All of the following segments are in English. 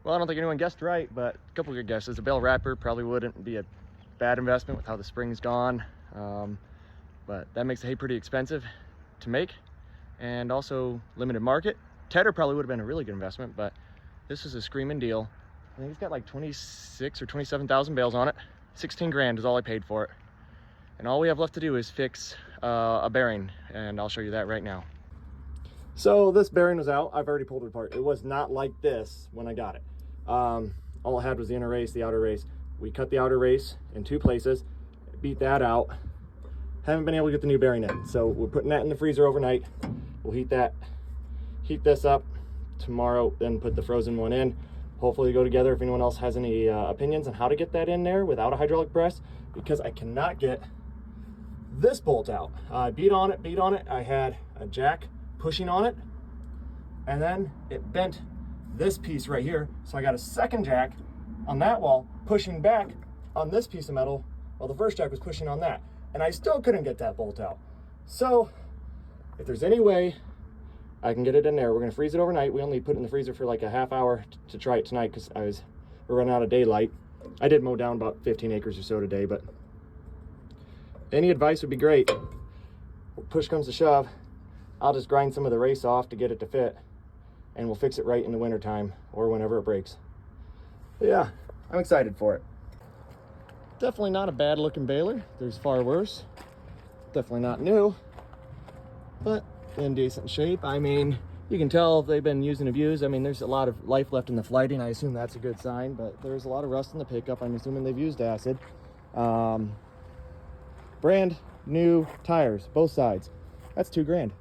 Well, I don't think anyone guessed right, but a couple good guesses. A bale wrapper probably wouldn't be a bad investment with how the spring's gone. But that makes the hay pretty expensive to make, and also limited market. Tedder probably would have been a really good investment, but this is a screaming deal. I think it's got like 26 or 27,000 bales on it. 16 grand is all I paid for it. And all we have left to do is fix a bearing, and I'll show you that right now. So this bearing was out. I've already pulled it apart. It was not like this when I got it. All I had was the inner race, the outer race. We cut the outer race in 2 places, beat that out. Haven't been able to get the new bearing in. So we're putting that in the freezer overnight. We'll heat this up tomorrow, then put the frozen one in. Hopefully go together. If anyone else has any opinions on how to get that in there without a hydraulic press, because I cannot get this bolt out. I beat on it. I had a jack pushing on it, and then it bent this piece right here. So I got a second jack on that wall pushing back on this piece of metal while the first jack was pushing on that. And I still couldn't get that bolt out. So if there's any way I can get it in there, we're gonna freeze it overnight. We only put it in the freezer for like a half hour to try it tonight because we're running out of daylight. I did mow down about 15 acres or so today, but any advice would be great. Push comes to shove, I'll just grind some of the race off to get it to fit, and we'll fix it right in the winter time or whenever it breaks. But yeah, I'm excited for it. Definitely not a bad looking baler. There's far worse. Definitely not new, but in decent shape. I mean, you can tell if they've been used and abused. I mean, there's a lot of life left in the flighting. I assume that's a good sign, but there's a lot of rust in the pickup. I'm assuming they've used acid. Brand new tires, both sides. That's 2 grand.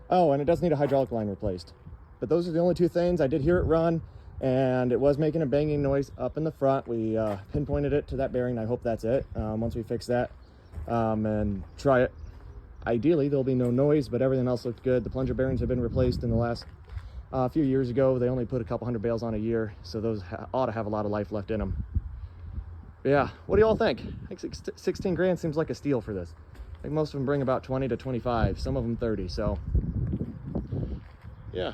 Oh, and it does need a hydraulic line replaced. But those are the only 2 things. I did hear it run, and it was making a banging noise up in the front. We pinpointed it to that bearing. I hope that's it. Once we fix that and try it, ideally there'll be no noise, but everything else looked good. The plunger bearings have been replaced in the last few years ago. They only put a couple hundred bales on a year, so those ought to have a lot of life left in them. But yeah, what do y'all think? I think 16 grand seems like a steal for this. I think most of them bring about 20 to 25, some of them 30, so yeah.